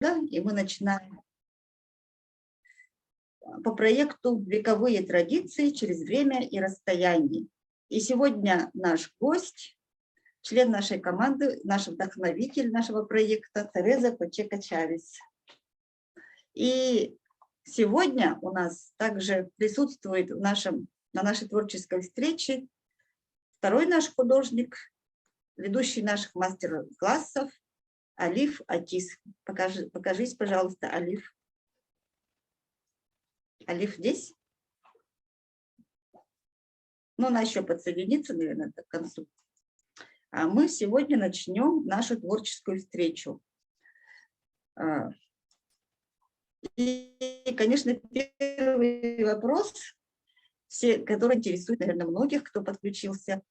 И мы начинаем по проекту «Вековые традиции через время и расстояние». И сегодня наш гость, член нашей команды, наш вдохновитель нашего проекта Тереза Пачека-Чавес. И сегодня у нас также присутствует на нашей творческой встрече второй наш художник, ведущий наших мастер-классов Алиф Атис. Покажись, пожалуйста, Алиф. Алиф здесь? Ну, она еще подсоединится, наверное, к концу. А мы сегодня начнем нашу творческую встречу. И, конечно, первый вопрос, который интересует, наверное, многих, кто подключился.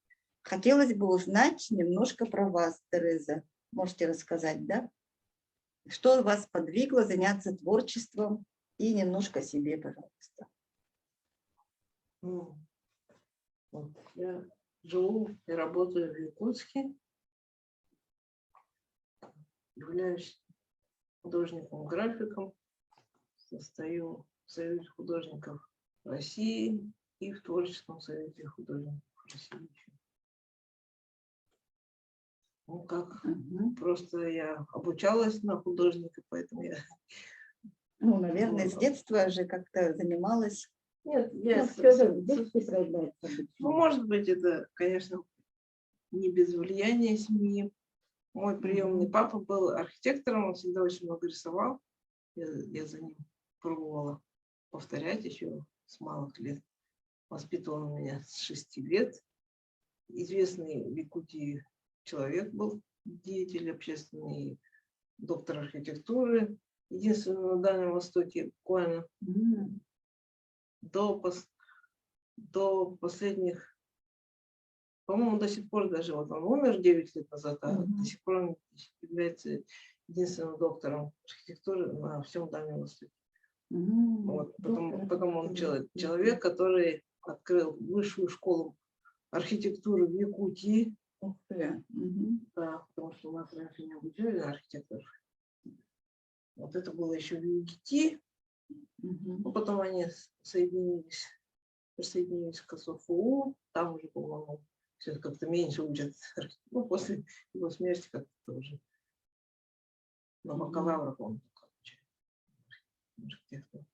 Хотелось бы узнать немножко про вас, Тереза. Можете рассказать, да? Что вас подвигло заняться творчеством? И немножко о себе, пожалуйста. Вот, я живу и работаю в Якутске. Являюсь художником-графиком. Состою в Союзе художников России и в Творческом совете художников России. Ну как, просто я обучалась на художника, поэтому я... Ну, наверное, с детства же как-то занималась. Нет, я... Ну, может быть, это, конечно, не без влияния семьи. Мой приемный папа был архитектором, он всегда очень много рисовал. Я за ним пробовала повторять еще с малых лет. Воспитывал меня с 6 лет. Известный в Якутии человек был, деятель общественный, доктор архитектуры. Единственный на Дальнем Востоке буквально до последних, по-моему, до сих пор даже, вот он умер 9 лет назад, а до сих пор он является единственным доктором архитектуры на всем Дальнем Востоке. Вот, потом он человек, который открыл высшую школу архитектуры в Якутии. Да, потому что у нас раньше не обучали архитекторов. Вот это было еще в Якутии. Но потом они присоединились к СОФУ. Там уже, по-моему, все как-то меньше учат. Ну, после его смерти как-то тоже. На бакалавра, по-моему, архитектор.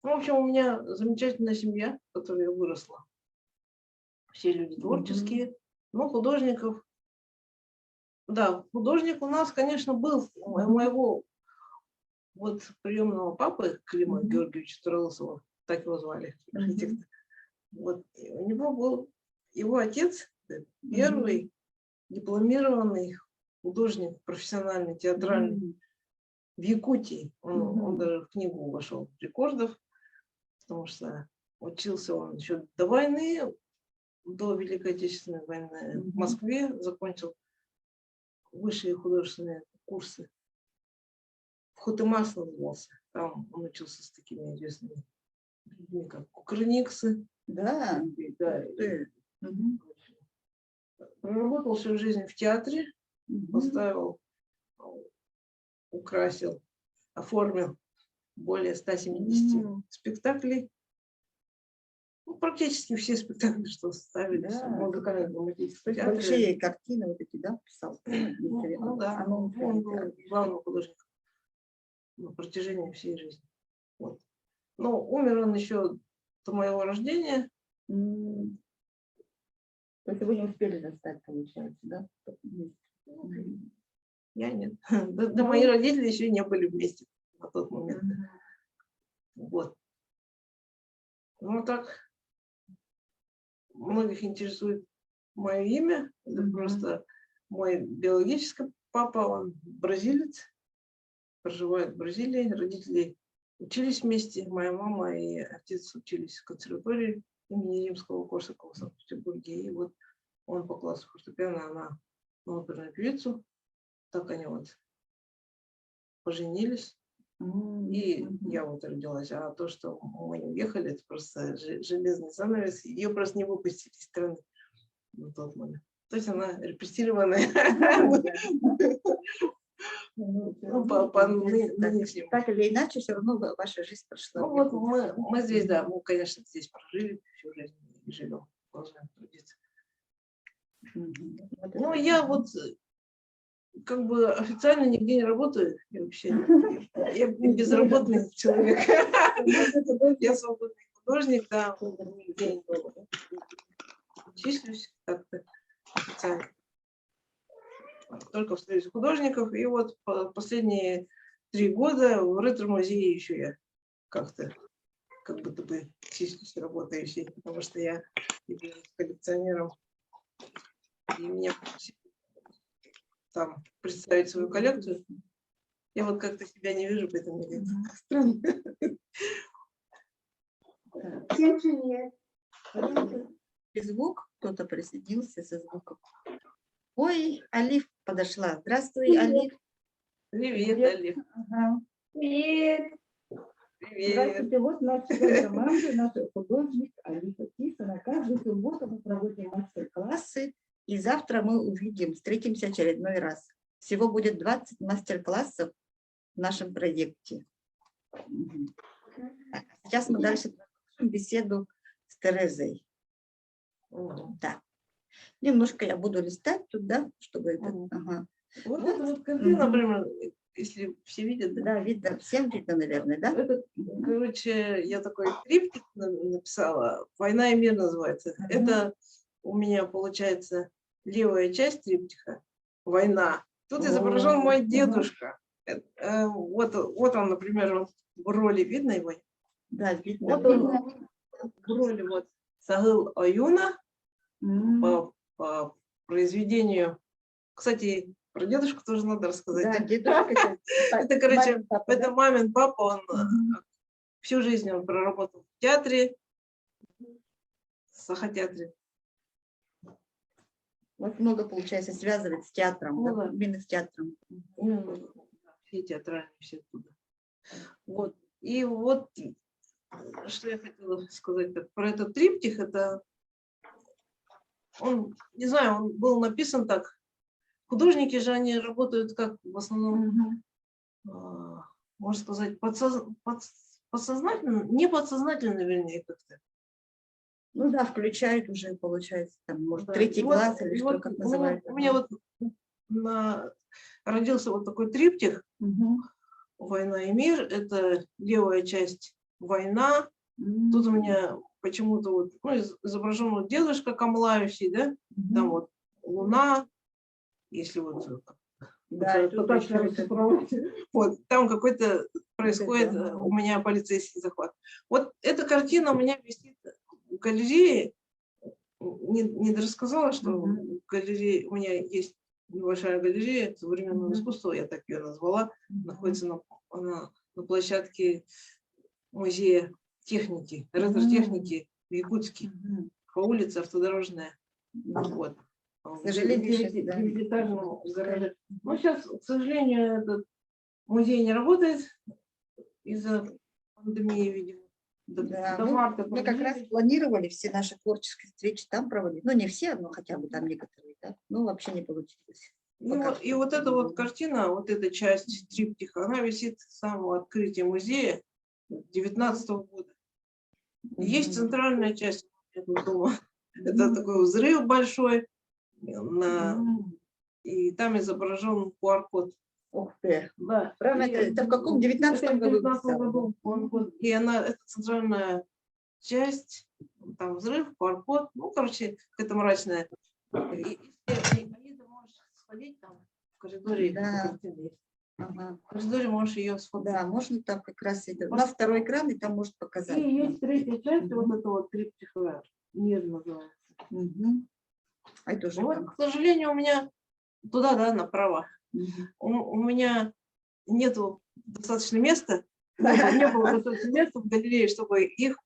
В общем, у меня замечательная семья, в которой я выросла. Все люди творческие, но художников. Да, художник у нас, конечно, был. У моего вот приемного папы Клима Георгиевича Туралысова, так его звали, архитектор. Вот, у него был его отец, первый дипломированный художник, профессиональный, театральный в Якутии. Он даже в книгу вошел рекордов, потому что учился он еще до войны, до Великой Отечественной войны в Москве, закончил высшие художественные курсы. В Хутымас назывался. Там он учился с такими известными людьми, как Кукрыниксы. Да. Проработал всю жизнь в театре, поставил, украсил, оформил более 170 спектаклей. Ну, практически все спектакли, что ставили, музыкально-драматические театры. Большие картины вот эти, да, писал? Ну да, он был главным художником на протяжении всей жизни. Вот. Но умер он еще до моего рождения. То есть вы не успели застать, получается, да? Я нет. Да, мои родители еще не были вместе на тот момент. Вот. Ну так, многих интересует мое имя. Это просто мой биологический папа, он бразилец, проживает в Бразилии. Родители учились вместе. Моя мама и отец учились в консерватории имени Римского-Корсакова в Санкт-Петербурге. И вот он по классу фортепиано, она на оперную певицу. Так они вот поженились. И я вот родилась. А то, что мы не уехали, это просто железный занавес. Ее просто не выпустили из страны на тот момент. То есть она репрессированная. Ну, нынешнему. так или иначе, все равно ваша жизнь прошла. Ну вот мы здесь, да, мы, конечно, здесь прожили всю жизнь и живем, продолжаем трудиться. Ну, я вот как бы официально нигде не работаю. Я вообще я безработный человек. Я свободный художник, да, нигде не числюсь как-то официально. Только в Союзе художников. И вот последние 3 года в ретро-музее еще я как-то как будто бы числюсь работающей, потому что я являюсь коллекционером. И меня попросили там представить свою коллекцию. Я вот как-то себя не вижу, поэтому мне странно. Всем привет. Звук, кто-то присоединился со звуком. Ой, Алиф подошла. Здравствуй, Алиф. Привет, Алиф. Ага. Привет! Привет. Здравствуйте, вот наша команда, наш художник Алифа Тисона. Каждую субботу мы проводим Мастер-классы, и завтра мы встретимся очередной раз. Всего будет 20 мастер-классов в нашем проекте. Сейчас мы дальше продолжим беседу с Терезой. Да. Немножко я буду листать туда, чтобы это... Ага. Вот это вот картина, например, если все видят, да? Да, видно, всем видно, наверное, да? Это, короче, я такой триптих написала. «Война и мир» называется. Это у меня получается левая часть триптиха «Война». Тут изображен мой дедушка. Вот он, например, он в роли, видно его? Да, видно. Вот он в роли вот Сагыл Аюна по произведению. Кстати, про дедушку тоже надо рассказать. Да, дедушка. Это, короче, это мамин папа, он всю жизнь он проработал в театре, в Сахатеатре. Вот много, получается, связывает с театром, Ну, да, да. именно с театром. Все театральные, все оттуда. Вот. И вот, что я хотела сказать про этот триптих, это, он, не знаю, он был написан так. Художники же, они работают как в основном, можно сказать, подсознательно, не подсознательно, вернее, как-то. Ну да, включают уже, получается, там, может, Да. третий И глаз вот, или и что, вот как у называют. меня вот родился вот такой триптих «Война и мир». Это левая часть «Война». Тут у меня почему-то вот, изображен вот дедушка камлающий, да? Там вот луна, если вот Да, вот там какой-то происходит у меня полицейский захват. Вот эта картина у меня висит в галерее. Не рассказала, что в галерее у меня есть небольшая галерея современного искусства, я так ее назвала, находится на площадке музея техники, ретро-техники в Якутске, по улице Автодорожная. Вот. К сожалению, сейчас, да. Девятиэтажном гараже. Но сейчас, к сожалению, этот музей не работает из-за пандемии, видимо. Да, До марта мы как раз планировали все наши творческие встречи там проводить. Ну, не все, но хотя бы там некоторые, да. Ну, вообще не получилось. И вот эта вот картина, вот эта часть триптиха, она висит с самого открытия музея 2019 года. Есть центральная часть дома. Это такой взрыв большой. И там изображен QR-код. Ух ты. Да. Прям это в каком 19-м году? И это центральная часть, там взрыв, QR-код, ну, короче, это мрачное. И ты можешь сходить там в коридоре. Да. В коридоре можешь ее сфотать. Да, можно там как раз это. У нас второй экран, и там может показать. И есть третья часть, вот этого триптиха, мир называется. А это уже вот, к сожалению, у меня туда, да, направо. У меня нету достаточно места, не было достаточно места в галерее, чтобы их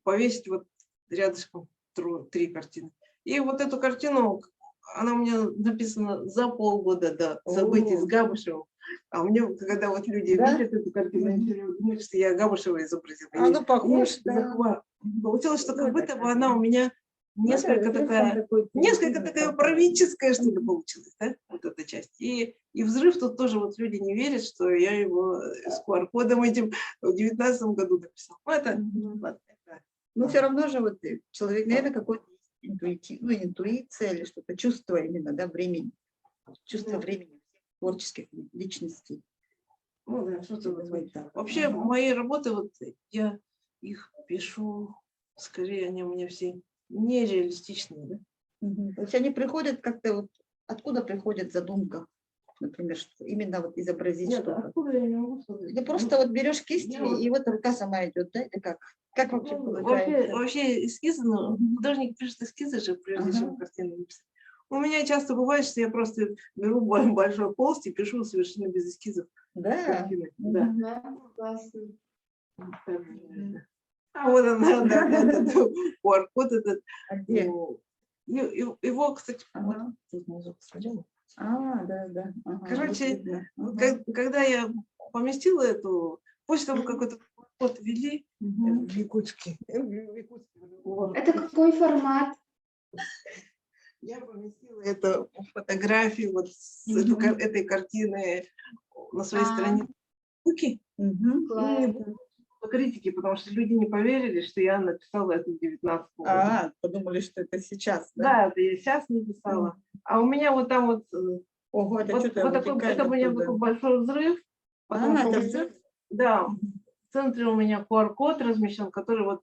повесить вот рядышком 3 картины. И вот эту картину, она у меня написана за полгода до событий с Габышевым. А мне, когда вот люди видят эту картину, они думают, что я Габышева изобразила. Ну, похож, да. Получилось, что как будто бы она у меня несколько Это такая, такой несколько позитивный такая такой. правительская, что ли, получилась, да, вот эта часть. И взрыв тут тоже вот люди не верят, что я его с QR-кодом этим в 19 году написал. Ну, это, ладно, это Но все равно же вот человек, наверное, какой-то интуиция или что-то, чувство именно, да, времени, чувство времени творческих личностей. ну, да, что-то Я думаю, так. Вообще, мои работы, вот я их пишу, скорее они у меня все нереалистичные, да? То есть они приходят как-то вот, откуда приходит задумка, например, что именно вот изобразить Нет, что-то. откуда я не могу сказать. Ты просто вот берешь кисть, Я вот- и вот рука сама идет, да, или как? Как вообще Ну, получается? вообще эскизы, ну, художник пишет эскизы же, прежде Ага. чем картину написать. У меня часто бывает, что я просто беру большой холст и пишу совершенно без эскизов Да. картины. Да. Да, классно. А вот она, да, этот QR-код этот. А где? Ну, его, кстати, вот Ага. тут внизу посмотрела. Да. Ага, Короче, вот видно. вот Ага. когда я поместила эту, после того, как этот QR-код ввели Мгм. в Якутске, вот, Это какой формат? я поместила эту фотографию вот с Мгм. этой картины на своей А. странице. Руки. Мгм. Классно. По критике, потому что люди не поверили, что я написала это в 19 году. Подумали, что это сейчас, да? Да, это я сейчас написала. А у меня вот там вот, Ого, это вот, что-то вот такой, вытекает это у меня оттуда. такой большой взрыв. Потом Это в взрыв? да, в центре у меня QR-код размещен, который вот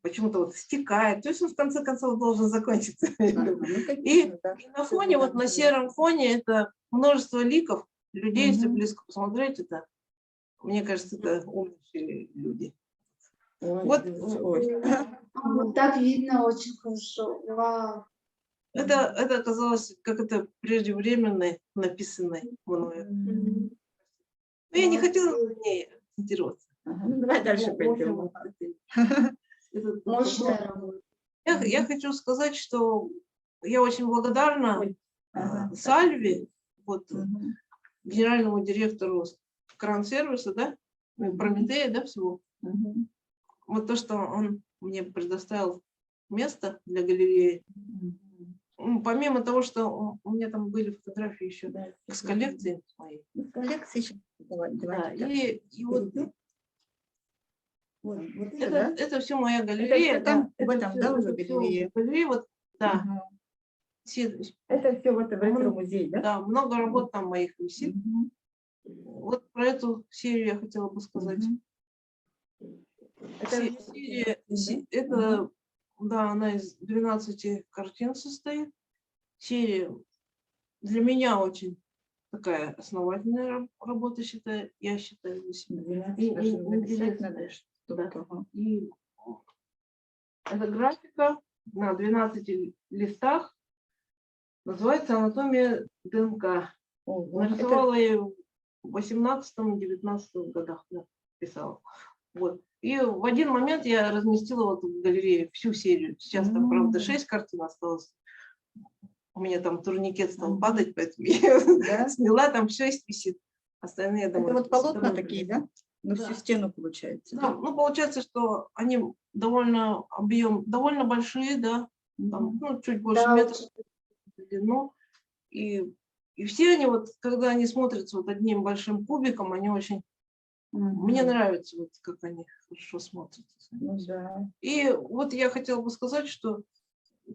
почему-то вот стекает. То есть он в конце концов должен закончиться. Ага, ну, конечно, да. И на фоне, вот на сером фоне это множество ликов людей, если Мгм. близко посмотреть, это, мне кажется, это умнейшие люди. Ой, Вот, ой. Вот так видно очень хорошо. Вау. это оказалось как это преждевременно написанное мною. Мгм. Но я не хотела на ней акцентироваться. Ага, ну, давай дальше В пойдем. общем, это- Мощная работа. Я хочу сказать, что я очень благодарна Ой. Ага. Сальве, вот, Мгм. генеральному директору кран-сервиса, да, ну, и Прометея, да, всего. Мгм. Вот то, что он мне предоставил место для галереи. Помимо того, что у меня там были фотографии еще Да, с коллекции моей. Ну, с коллекции еще. Да, Давайте так. и вот Перейдем. Вот это, это, да? это все моя галерея. всё там, да, в этом, да, уже это всё галерея? галерея, вот, да. Ага. Все- Это все вот в ретро-музей, да? да, много работ там моих висит. Мгм. Вот про эту серию я хотела бы сказать. Мгм. Серия, да? это, да, она из 12 картин состоит. Серия для меня очень такая основательная работа, я считаю для себя. 12 даже написать интересно. надо, что-то. Ага. И эта графика на 12 листах называется «Анатомия ДНК». Ого, Нарисовала я ее в 18-19 годах, да, писала. Вот. И в один момент я разместила вот в галерее всю серию. Сейчас там, правда, 6 картин осталось. У меня там турникет стал падать, поэтому я сняла, там 6 висит. Остальные, я Это думаю, вот полотна домой такие, принесу. да? На Да. всю стену получается. Да, ну получается, что они довольно большие, да, там, ну, чуть больше Да, метра в длину. И все они вот, когда они смотрятся вот одним большим кубиком, они очень, мне нравится, вот как они хорошо смотрятся. Ну да. И вот я хотела бы сказать, что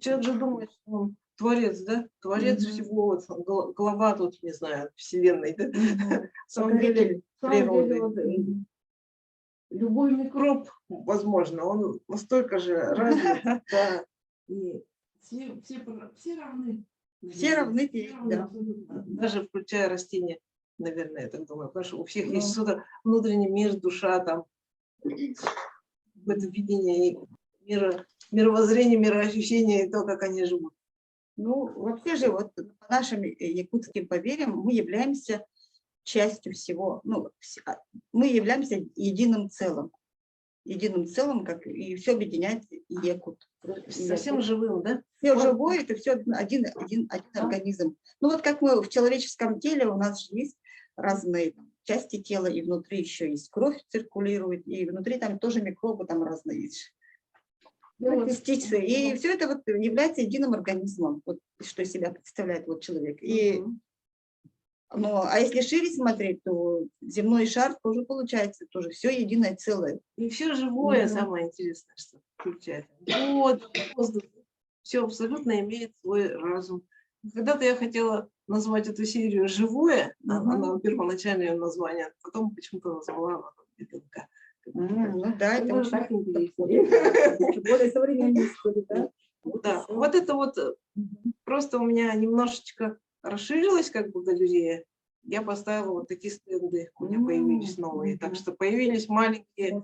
человек же думает, что он творец, да, творец всего, вот, глава тут, не знаю, вселенной, да. На самом деле, Природы. вот, любой микроб, возможно, он настолько же развит, да, и все равны. Все равны, да. Абсолютно. Даже включая растения, наверное, я так думаю, потому что у всех Ну. есть что-то внутренний мир, душа, там, какое-то видение мировоззрение, мироощущение и то, как они живут. Ну, вообще же, вот по нашим якутским поверьям мы являемся частью всего. Ну, мы являемся единым целым. Единым целым, как и все объединяет якут. Совсем живым, да? Все живое, это все один организм. Ну вот как мы в человеческом теле, у нас же есть разные части тела, и внутри еще есть кровь циркулирует, и внутри там тоже микробы там разные есть. частицы. И все это вот является единым организмом, вот, что из себя представляет вот человек. И, ну, а если шире смотреть, то земной шар тоже получается тоже все единое целое. И все живое, самое интересное, что включает. Вот, воздух, все абсолютно имеет свой разум. Когда-то я хотела назвать эту серию «Живое», она первоначальное название, потом почему-то назвала ДНК. Ну да, это очень так интересно. Более современная история, да? Да, вот это вот просто у меня немножечко расширилась как бы галерея. Я поставила вот такие стенды, у меня появились новые. Так что появились маленькие,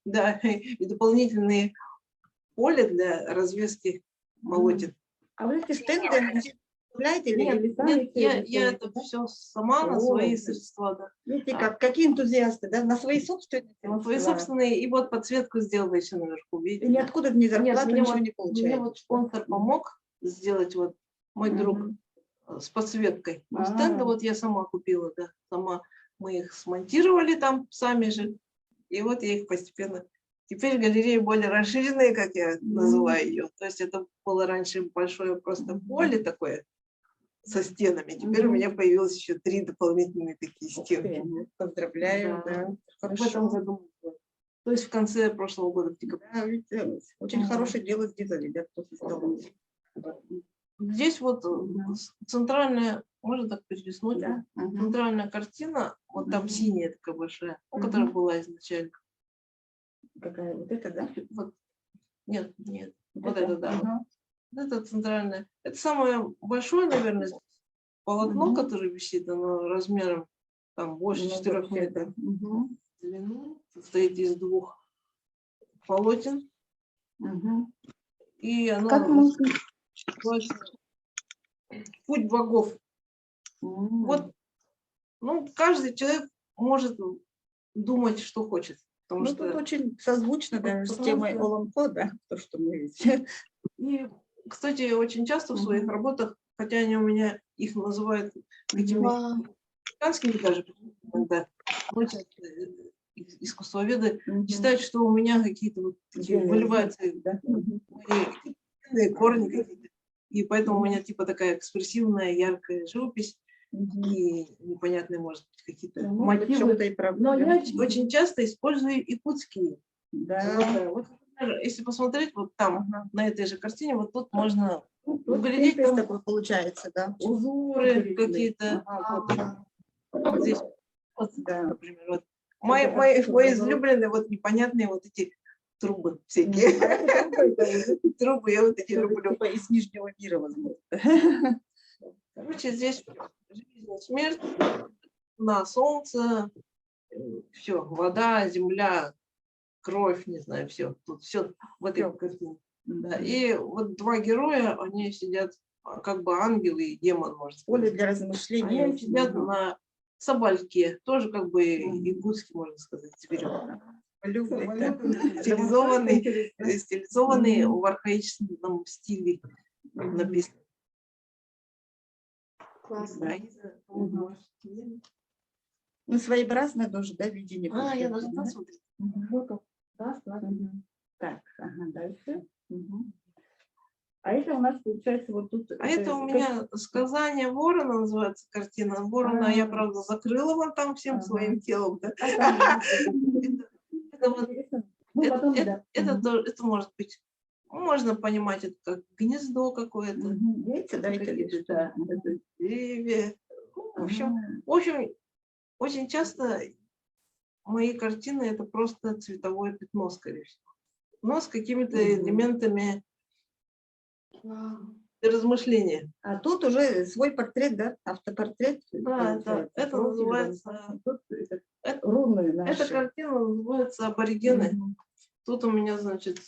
да, и дополнительные поля для развески полотен. А вы эти стенды оставляете или Нет, я это все сама на свои средства, да. видите, какие энтузиасты, да, на свои собственные На свои средства. собственные, и вот подсветку сделала еще наверху, И видите? ниоткуда не зарплату, мне ничего вот- не Мне получается. вот спонсор помог сделать, вот мой друг, с подсветкой. Но стенды вот я сама купила, да, сама. Мы их смонтировали там сами же, и вот я их постепенно... Теперь галерея более расширенная, как я называю ее. То есть это было раньше большое просто поле такое со стенами. Теперь у меня появилось еще 3 дополнительные такие стенки. Поздравляю, да. В этом Хорошо. году. То есть в конце прошлого года, в декабре. Да, видите, очень хорошее дело сделали, да, кто создал. Здесь вот центральная, можно так перелистнуть, Да. центральная картина, вот там синяя такая большая, которая была изначально. Какая вот это, да? Вот. Нет, вот это, да. Вот это центральная. Это самое большое, наверное, полотно, которое висит, оно размером там больше 4 метров в длину, состоит из 2 полотен. И оно Как можно? называется «Путь богов». Вот, ну, каждый человек может думать, что хочет. Потому Ну, что... тут очень созвучно, да, с потому темой что- Олампо, да, то, что мы видим. И, кстати, очень часто в своих работах, хотя они у меня, их называют какими-то Вау. американскими даже, иногда, искусствоведы считают, что у меня какие-то вот такие выливаются мои корни какие-то. И поэтому у меня типа такая экспрессивная, яркая живопись. И непонятные, может быть, какие-то мотивы. Но я очень часто использую якутские. Да. Вот, например, если посмотреть, вот там, на этой же картине, вот тут можно Углядеть углядеть там такое получается, да. узоры какие-то. Вот здесь, вот, Да. например, вот. Мои излюбленные, вот непонятные вот эти трубы всякие. Трубы я вот эти люблю. Типа из Нижнего мира, возможно. Короче, здесь жизнь и смерть, на солнце, все, вода, земля, кровь, не знаю, все. Тут все в этой картине. Да. И вот 2 героя, они сидят как бы ангел и демон, может Поле сказать. для размышления. Они сидят на собольке, тоже как бы якутский, можно сказать, зверек. Стилизованный в архаичном стиле написано. Классно. Ну, своеобразное тоже, да, видение. Я должна смотреть. Так, дальше. А это у нас получается вот тут. А это у меня «Сказание ворона» называется картина. Ворона я, правда, закрыла вон там всем своим телом. Да? Это может быть, можно понимать, это как гнездо какое-то. Яйца, да, Это деревья. В общем, очень часто мои картины это просто цветовое пятно, скорее всего. Но с какими-то элементами размышления. А тут уже свой портрет, да, автопортрет. Да, это называется... Руны наши. Эта картина называется «Аборигены». Тут у меня, значит,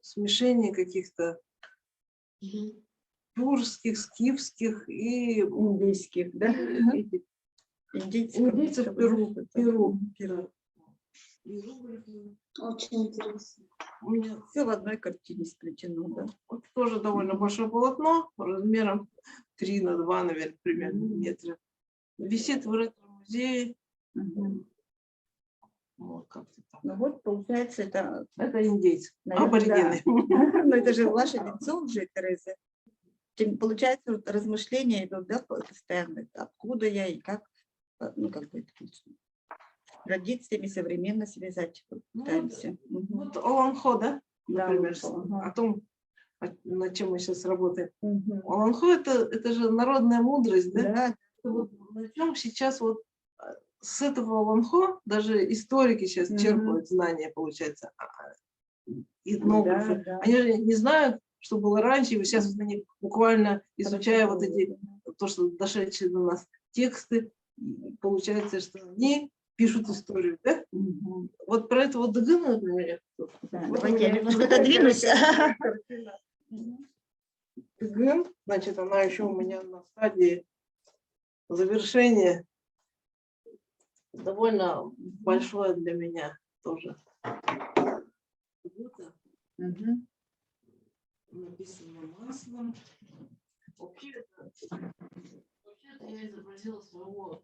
смешение каких-то тюркских, скифских и индийских, да? Индийцев Перу. Очень интересно. У меня Все в одной картине сплетено, да? вот тоже довольно большое полотно, размером 3 на 2, наверное, примерно метра. Висит в ретро-музее. Вот как-то так. Ну вот, получается, это, Это индейцы, наверное, аборигены. но это же ваше лицо уже, Тереза. Получается, вот размышления идут, да, постоянно, откуда я и как, ну, как бы, с традициями современно связать пытаемся. Мгм. Вот Оланхо, да, Да, например, Оланхо, ага. о том, над чем мы сейчас работаем. Мгм. Оланхо это же народная мудрость, да? Да, Это вот на чем сейчас вот с этого Оланхо даже историки сейчас Мгм. черпают знания, получается, этнографы. да. Они же не знают, что было раньше, и вот сейчас вот они буквально изучая вот эти, Прочитывают. то, что дошедшие до нас тексты, получается, что они пишут историю, да? Мгм. Вот про это вот Дагына, например. Да, Вот давайте у я меня немножко такая отодвинусь. картина. Дагын, значит, она еще у меня на стадии завершения, довольно большое для меня тоже. Мгм. Написано маслом. Вообще-то я изобразила своего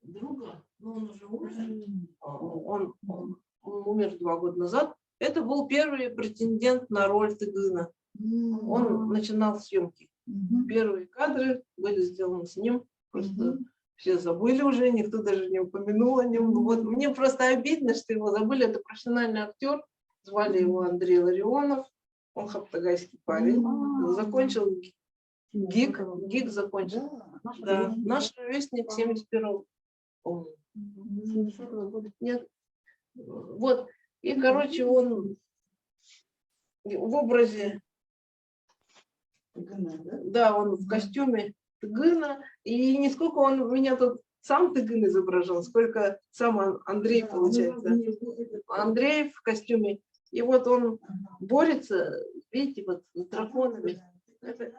друга, но он уже умер. Он умер 2 года назад. Это был первый претендент на роль Тыгына. Он начинал съемки. Мгм. Первые кадры были сделаны с ним. Просто Мгм. все забыли уже, никто даже не упомянул о нем. Вот мне просто обидно, что его забыли. Это профессиональный актер. Звали его Андрей Ларионов. Он хаптагайский парень. Закончил ГИК закончил. Да, наш ровесник 71-го. По-моему. 70-го года. Нет. Вот. И, короче, он в образе, да, он в костюме Тыгына. И не сколько он меня тут сам Тыгын изображал, сколько сам Андрей, получается. Андрей в костюме. И вот он борется, видите, вот с драконами. Это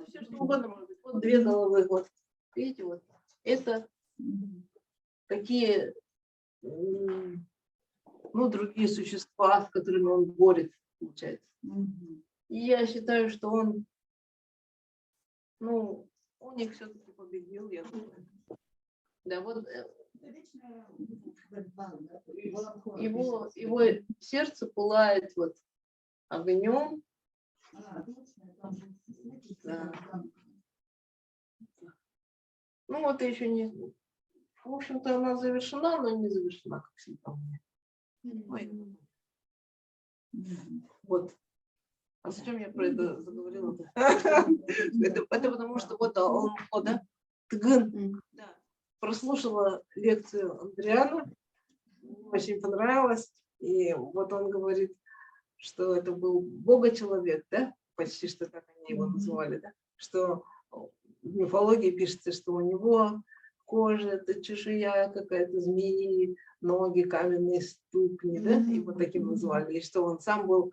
все что угодно может быть. Вот 2 головы. Вот. Видите, вот. Это такие, ну, другие существа, с которыми он борется, получается. И я считаю, что он, ну, он их все-таки победил, я думаю. Да, вот его сердце пылает вот огнем. Да. Ну, вот еще не... В общем-то, она завершена, но не завершена, как всегда у меня. Ой. Вот. А зачем я про это заговорила-то? Это потому что вот он, да, Тыгын, да, прослушала лекцию Андриана, очень понравилось, и вот он говорит, что это был бога-человек, да, почти что так они его называли, да, что в мифологии пишется, что у него кожа, это чешуя какая-то змеи, ноги, каменные ступни, да, его таким называли, и что он сам был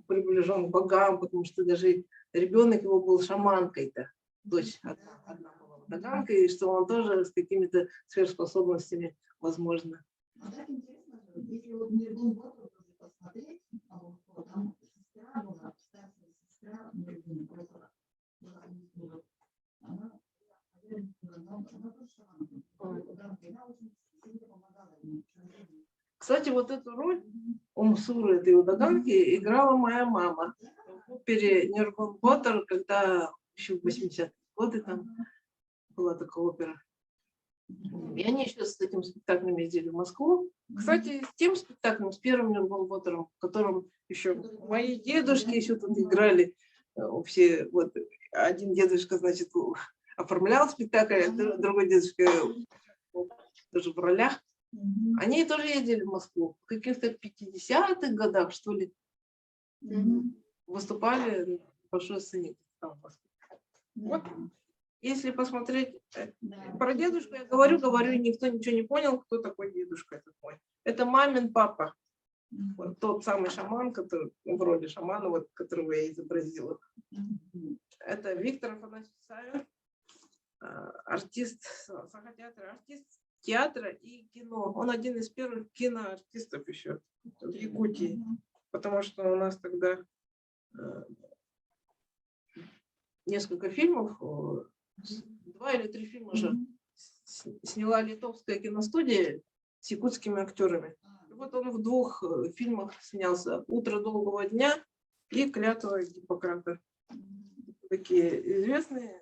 приближен к богам, потому что даже ребенок его был шаманкой-то, дочь одна была таганкой, и что он тоже с какими-то сверхспособностями, возможно. Если вот не был посмотреть, там сестра была, сестра, она кстати, вот эту роль Умсуры этой Удаганки играла моя мама в опере Нюргун Поттер, когда еще в 80-е годы там была такая опера. И они еще с этим спектаклем ездили в Москву. Кстати, с тем спектаклем, с первым Нюргун Поттером, в котором еще мои дедушки еще тут играли. Все, вот, один дедушка, значит, оформлял спектакль, а другой дедушка тоже в ролях. Они тоже ездили в Москву. В каких-то 50-х годах, что ли, выступали на большой сцене там в Москве. Вот. Если посмотреть про дедушку, я говорю, никто ничего не понял, кто такой дедушка этот мой. Это мамин папа. Вот тот самый шаман, который в роли шамана, вот, которого я изобразила. Это Виктор Афанасьевич Савин, артист Сахатеатра, артист театра и кино. Он один из первых киноартистов еще в Якутии, потому что у нас тогда несколько фильмов, 2 или 3 фильма же сняла литовская киностудия с якутскими актерами. Вот он в 2 фильмах снялся: «Утро долгого дня» и «Клятва Гиппократа». Такие известные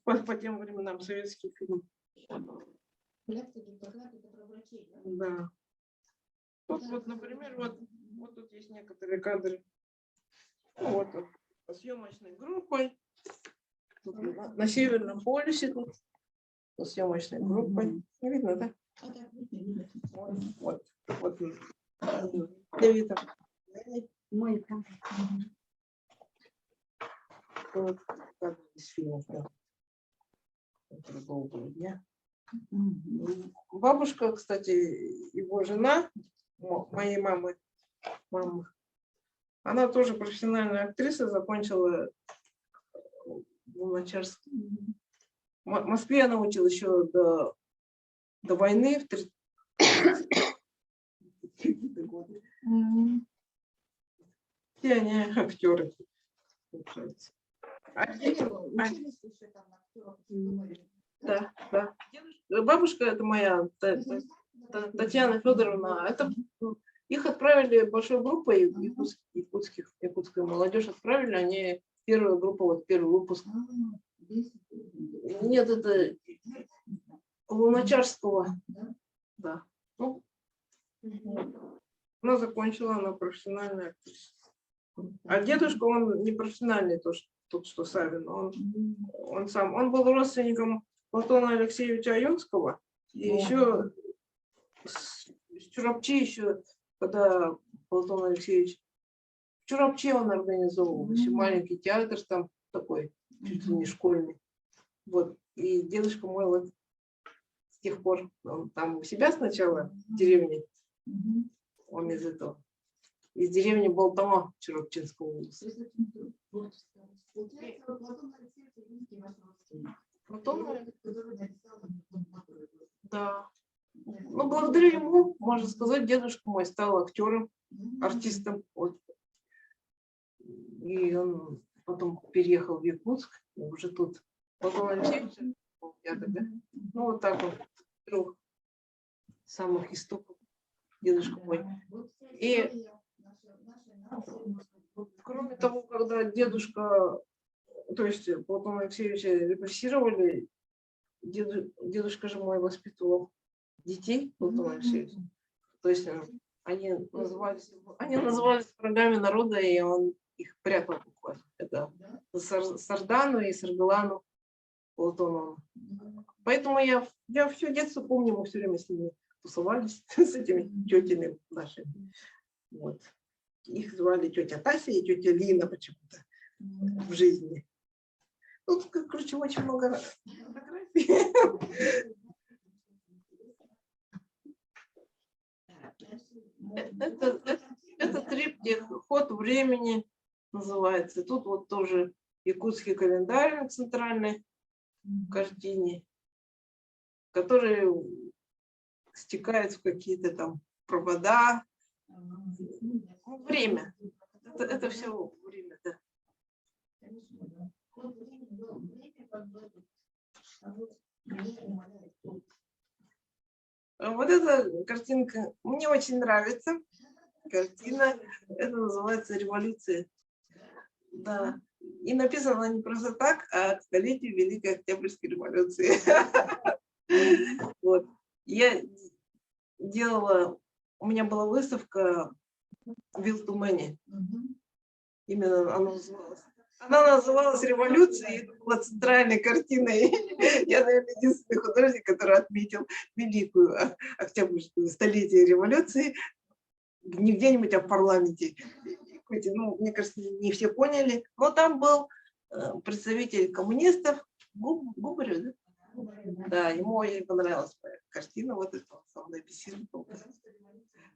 по тем временам советские фильмы. Да. Вот, например, вот тут есть некоторые кадры. Ну, вот со съемочной группой. Тут на Северном полюсе тут со съемочной группой. Не видно, да? Вот. Давид. Вот кадры из фильмов. «Утро долгого дня». Бабушка, кстати, его жена, моей мамы, она тоже профессиональная актриса, закончила Луначарск. В Москве она училась еще до войны, в 30-е годы. Все они актеры. Да. Бабушка, это моя Татьяна Федоровна. Это их отправили большой группой якутскую молодежь отправили. Они первая группа, вот первый выпуск. Нет, это Луначарского. Да. Ну, она закончила, она профессиональная актриса. А дедушка, он не профессиональный, тот, что Савин. Он сам. Он был родственником Платона Алексеевича Аюнского. И еще с Чурапчи, еще, когда Платон Алексеевич в Чурапчи он организовывал еще маленький театр там такой, чуть ли не школьный. Вот. И дедушка мой вот с тех пор, он там у себя сначала в деревне, он из этого. Из деревни Болтома Чурапчинского улица. Да. Ну, благодаря ему, можно сказать, дедушка мой стал актером, артистом. Вот. И он потом переехал в Якутск, и уже тут. Платон Алексеевич, я тогда. Ну, вот так вот, трех самых истоков дедушка мой. И кроме того, когда дедушка, то есть Платона Алексеевича репрессировали, дедушка же мой воспитывал детей Платона Алексеевича. То есть они назывались врагами народа, и он их прятал буквально. Это Сардану и Саргалану Платонову. Поэтому я все детство помню, мы все время с ними тусовались, с этими тетями нашими. Вот. Их звали тетя Тася и тетя Лина почему-то в жизни. Ну, короче, очень много фотографий. Это триптих «Ход времени» называется. Тут вот тоже якутский календарь на центральной картине, который стекает в какие-то там провода. Время. Это все время, да. Вот эта картинка мне очень нравится. Картина, это называется «Революция». Да. И написано не просто так, а к столетию Великой Октябрьской революции. Вот. Я делала, у меня была выставка в Вилтумане. Именно она называлась «Революция», и это была центральной картиной. Я, наверное, единственный художник, который отметил великую октябрьскую столетие революции не где-нибудь, а в парламенте. Ну, мне кажется, не все поняли. Но там был представитель коммунистов, Губарев, да? Да, ему очень понравилась моя картина, вот это он сам написал.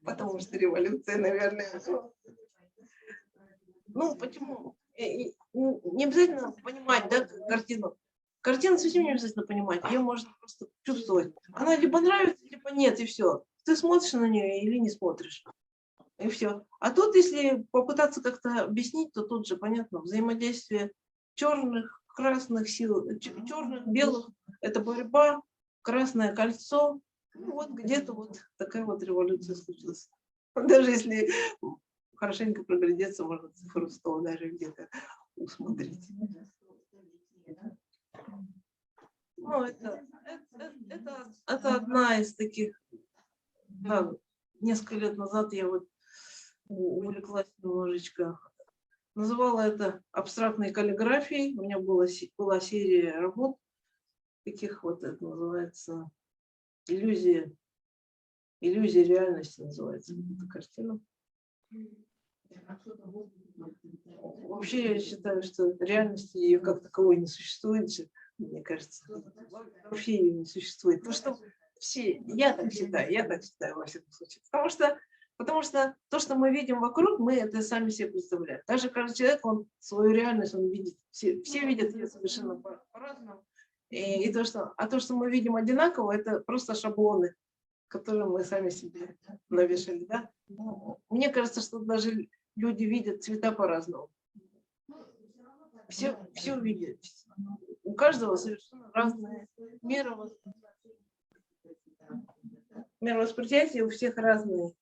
Потому что революция, наверное. Ну, почему? Не обязательно понимать, да, картину. Картину совсем не обязательно понимать, ее можно просто чувствовать. Она либо нравится, либо нет, и все. Ты смотришь на нее или не смотришь. И все. А тут, если попытаться как-то объяснить, то тут же понятно, взаимодействие черных, красных сил, черных, белых, это борьба, Красное кольцо. Ну, вот где-то вот такая вот революция случилась. Даже если хорошенько приглядеться, можно цифру 100 даже где-то усмотреть. Ну, это одна из таких, да, несколько лет назад я вот увлеклась немножечко, называла это абстрактной каллиграфией. У меня была серия работ, таких вот, это называется иллюзия реальности, называется эта картина. Вообще я считаю, что реальности ее как таковой не существует же, мне кажется. Вообще ее не существует. Потому что все, я так считаю во всяком случае. Потому что то, что мы видим вокруг, мы это сами себе представляем. Даже каждый человек, он свою реальность, он видит. Все видят ее совершенно по-разному. То, что мы видим одинаково, это просто шаблоны, которые мы сами себе навешали. Да? Мне кажется, что даже люди видят цвета по-разному. Все видят. У каждого совершенно разная мера восприятия, у всех разные.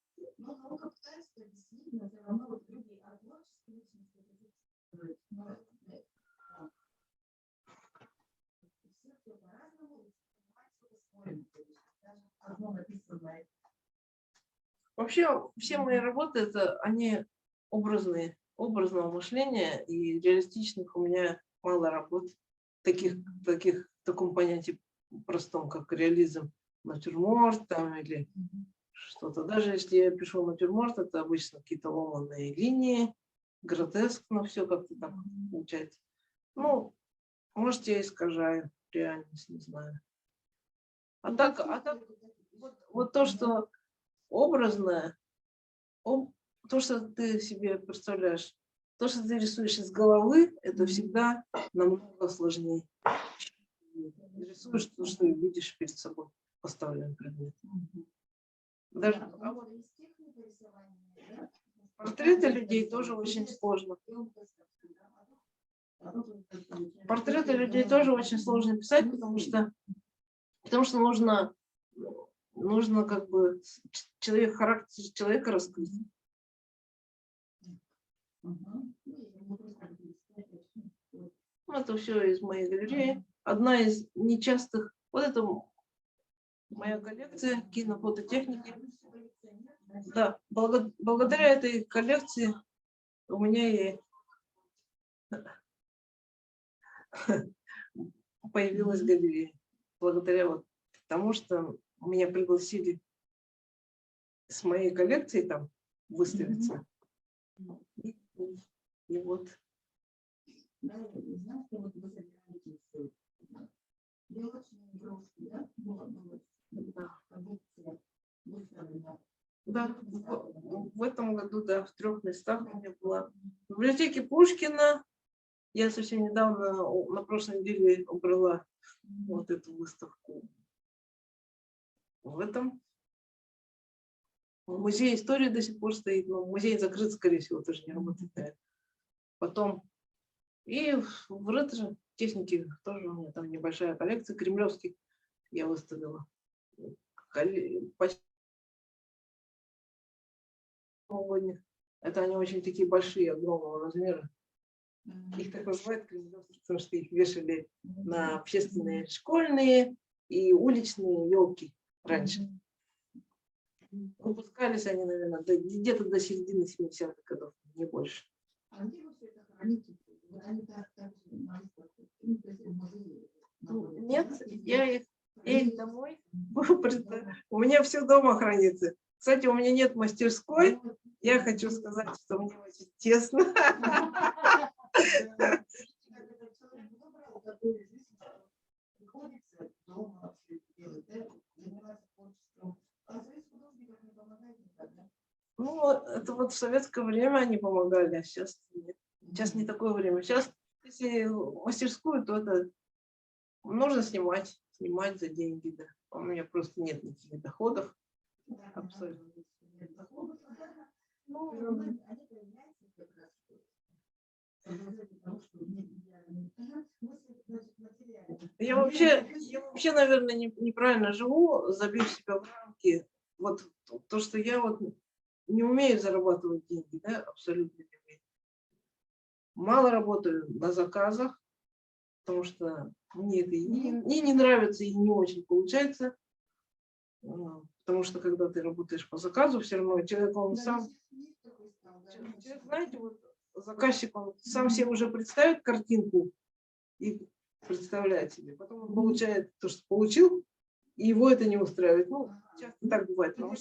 Вообще, все мои работы, они образные, образного мышления, и реалистичных у меня мало работ, в таком понятии простом, как реализм, натюрморт там, или что-то. Даже если я пишу натюрморт, это обычно какие-то ломаные линии, гротескно все как-то так получается. Ну, может, я искажаю реальность, не знаю. А так вот то, что образное, то, что ты себе представляешь, то, что ты рисуешь из головы, это всегда намного сложнее. Рисуешь то, что видишь перед собой поставленный предмет. Даже портреты людей тоже очень сложно. Портреты людей тоже очень сложно писать, потому что нужно как бы характер человека раскрыть. Это все из моей галереи. Одна из нечастых. Вот это моя коллекция кинофототехники. Да, благодаря этой коллекции у меня и появилась галерея. Благодаря вот тому, что меня пригласили с моей коллекцией там выставиться. И вот. Да, в этом году, да, в 3 местах у меня была. В библиотеке Пушкина. Я совсем недавно, на прошлой неделе, убрала вот эту выставку. В этом. В музее истории до сих пор стоит, но музей закрыт, скорее всего, тоже не работает. Потом и в ретро-технике тоже у меня там небольшая коллекция кремлевских я выставила. Почти новогодних. Это они очень такие большие, огромного размера. Их так называют кремлевские, потому что их вешали на общественные, школьные и уличные елки раньше. Выпускались они, наверное, где-то до середины 70-х годов, не больше. Нет, я их домой. У меня все дома хранится. Кстати, у меня нет мастерской. Я хочу сказать, что мне очень тесно. Ну, это вот в советское время они помогали, а сейчас нет. Сейчас не такое время. Сейчас, если мастерскую, то это нужно снимать за деньги, да. У меня просто нет никаких доходов. Абсолютно. Я вообще, наверное, неправильно живу, забив себя в рамки. Вот то, что я вот не умею зарабатывать деньги, да, абсолютно не умею. Мало работаю на заказах, потому что мне это и не нравится, и не очень получается. Потому что когда ты работаешь по заказу, все равно человек, он сам, человек, знаете, вот заказчик, он сам себе уже представит картинку и представляет себе. Потом он получает то, что получил, и его это не устраивает. Ну, часто так бывает, потому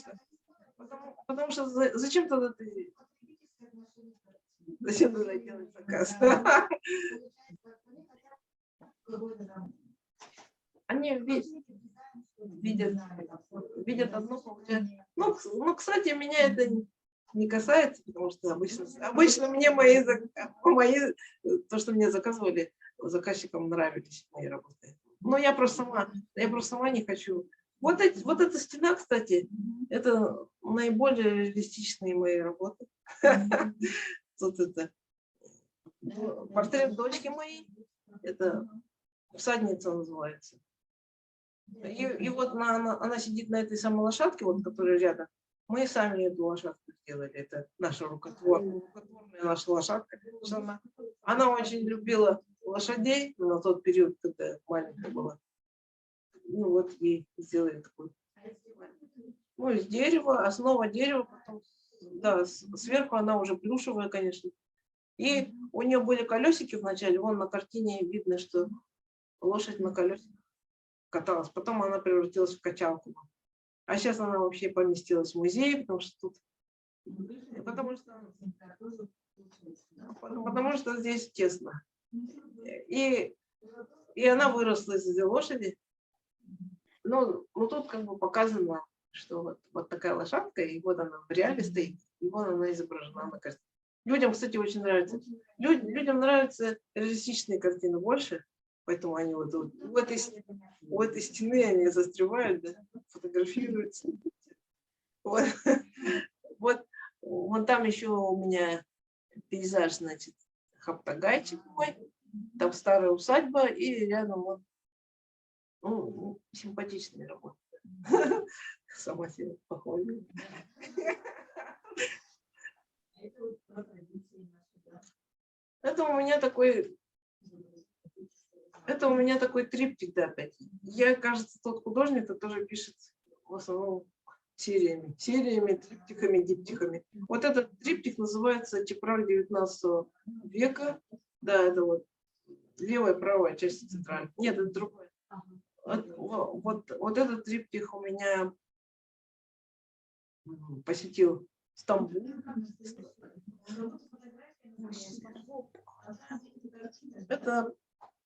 что зачем тогда ты... Зачем тогда делать заказ? Они видят одно, получают. Ну, кстати, меня это не касается, потому что обычно мне то, что мне заказывали, заказчикам нравились мои работы. Но я просто сама не хочу. Вот эта стена, кстати, это наиболее реалистичные мои работы. Тут это портрет дочки моей, это всадница называется. И вот она сидит на этой самой лошадке, вот, которая рядом. Мы сами эту лошадку сделали. Это наша рукотворная наша лошадка. Она очень любила лошадей на тот период, когда маленькая была. Ну вот ей сделали такой. Ну, из дерева, основа дерева, потом, да, сверху она уже плюшевая, конечно. И у нее были колесики вначале, вон на картине видно, что лошадь на колесиках каталась. Потом она превратилась в качалку. А сейчас она вообще поместилась в музей, потому что здесь тесно. И она выросла из этой лошади. Ну тут как бы показано, что вот такая лошадка, и вот она в реале стоит, и вот она изображена на картине. Людям, кстати, очень нравится. Людям нравятся реалистичные картины больше, поэтому они вот у этой стены они застревают, да, фотографируются. Вот там еще у меня пейзаж, значит, Хаптагайчик мой, там старая усадьба, и рядом вот симпатичные работы. Сама себе похвалила. Это у меня такой триптих, да, опять. Я, кажется, тот художник, который тоже пишет в основном сериями, триптихами, диптихами. Вот этот триптих называется «Типраль 19 века». Да, это вот левая, правая часть центральной. Нет, это другое. Вот этот триптих у меня посетил Стамбул.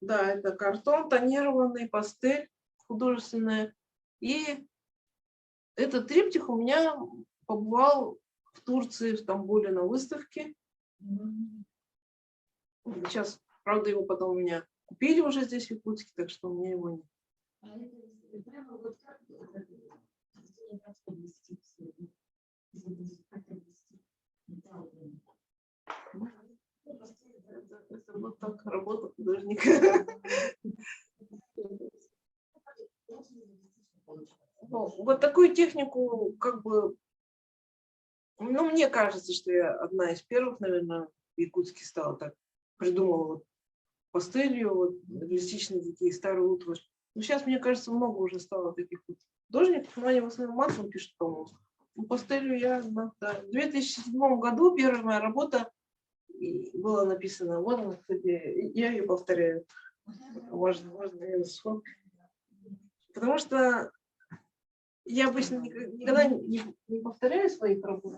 Это картон, тонированный, пастель художественная. И этот триптих у меня побывал в Турции, в Стамбуле на выставке. Сейчас, правда, его потом у меня купили уже здесь, в Якутске, так что у меня его нет. Это вот так работа художника. Вот такую технику, как бы, мне кажется, что я одна из первых, наверное, в Якутске стала так, придумала вот пастелью, вот реалистичные такие старые утварь. Но сейчас, мне кажется, много уже стало таких вот художников, но они в основном маслом пишут, по-моему. Пастелью я, да. В 2007 году первая моя работа была написана. Вот она, кстати, я ее повторяю. Можно ее сфоткать. Потому что я обычно никогда не повторяю своих работ.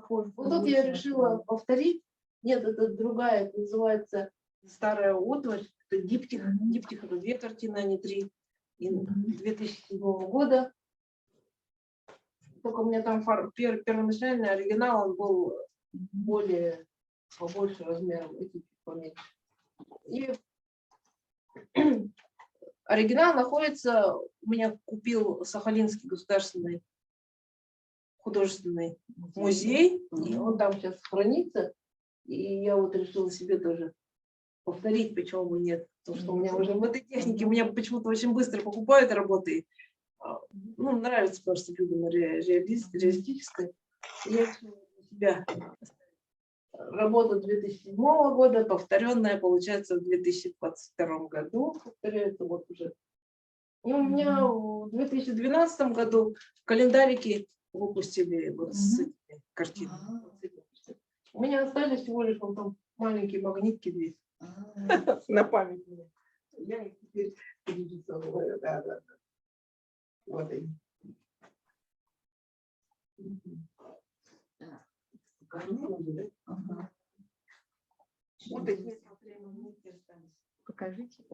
Вот тут я решила повторить. Нет, это другая, это называется «Старая утварь». Это диптих. Диптих — это 2 картины, а не 3. И 2007 года. Только у меня там первоначальный оригинал, он был побольше размером, эти поменьше. И оригинал находится, у меня купил Сахалинский государственный художественный музей, и он там сейчас хранится. И я вот решила себе тоже повторить, почему бы нет. Потому что у меня уже в этой технике, у меня почему-то очень быстро покупают работы. Ну, нравится просто людям реалистическое. Я решила для себя работа 2007 года, повторенная, получается, в 2022 году. Повторяется вот уже. И у меня в 2012 году в календарике выпустили вот с этими картинами. У меня остались всего лишь вот там маленькие магнитки две на память. Я их теперь перерисовываю. Да. Вот они. Вот такие магнитки остались. Покажите.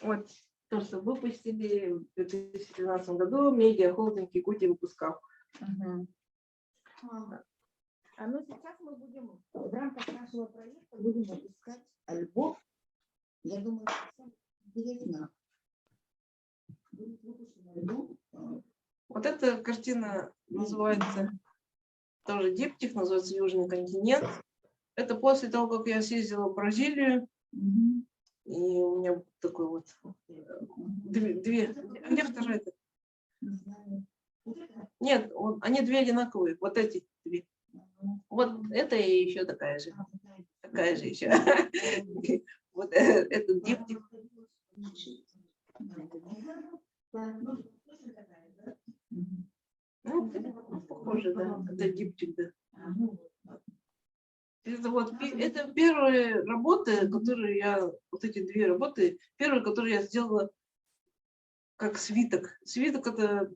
Вот то, что выпустили в 2012 году медиахолдинг Якутии выпускал. Ага. Ну, сейчас мы будем в рамках нашего проекта будем выпускать альбом. Я думаю, что всем интересно. Будет выпущен альбом. Вот эта картина называется тоже диптих, называется Южный континент. Это после того, как я съездила в Бразилию, и у меня такой вот две. А где вторая-то? Не знаю. Нет, они две одинаковые. Вот эти две. Вот это и еще такая же. Такая же еще. Вот этот диптих. Ну, похоже, да. Это диптик, да. Это первые работы, которые я, вот эти две работы, первые, которые я сделала как свиток. Свиток — это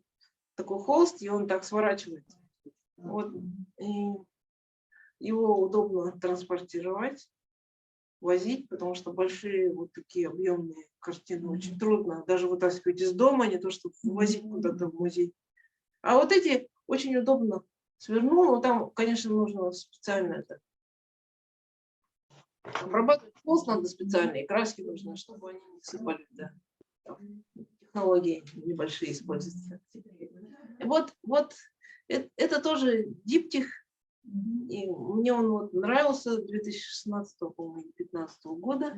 такой холст, и он так сворачивается. Вот. И его удобно транспортировать, возить, потому что большие вот такие объемные картины очень трудно даже вытаскивать из дома, не то чтобы возить куда-то в музей. А вот эти очень удобно свернул, но там, конечно, нужно специально это. Обрабатывать холст надо специально, и краски нужны, чтобы они не сыпали. Да. Технологии небольшие используются. Вот это тоже диптих. И мне он вот нравился 2016, по-моему, 2015 года.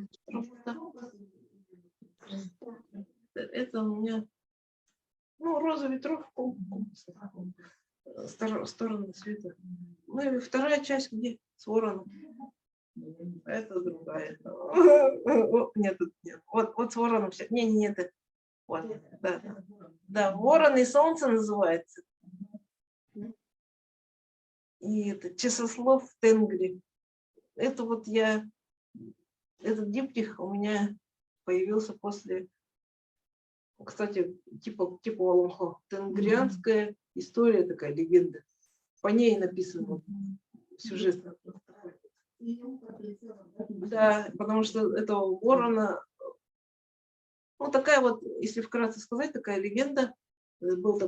Это у меня, ну, роза ветров, стороны света. Ну и вторая часть, где с вороном. Это другая. Нет, нет. Вот с вороном все. Не, это. Вот, да, ворон и солнце называется. И это часослов тенгри. Это вот этот диптих у меня появился после, кстати, типа Оломхо. Тенгрианская история, такая легенда. По ней написано сюжет. Да, потому что этого ворона, ну такая вот, если вкратце сказать, такая легенда. Был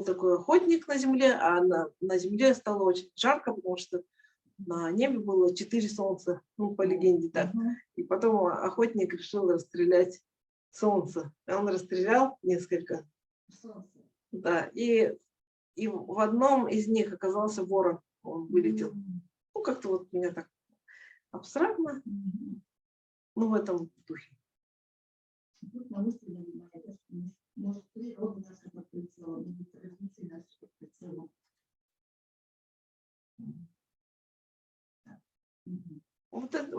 такой охотник на земле, а на земле стало очень жарко, потому что на небе было 4 солнца, ну, по легенде так. И потом охотник решил расстрелять солнце. Он расстрелял несколько. Да, и в одном из них оказался ворон. Он вылетел. Ну, как-то вот меня так абстрактно, ну, в этом духе. Может, природа наша подключила, традиции наши подключила. Вот это.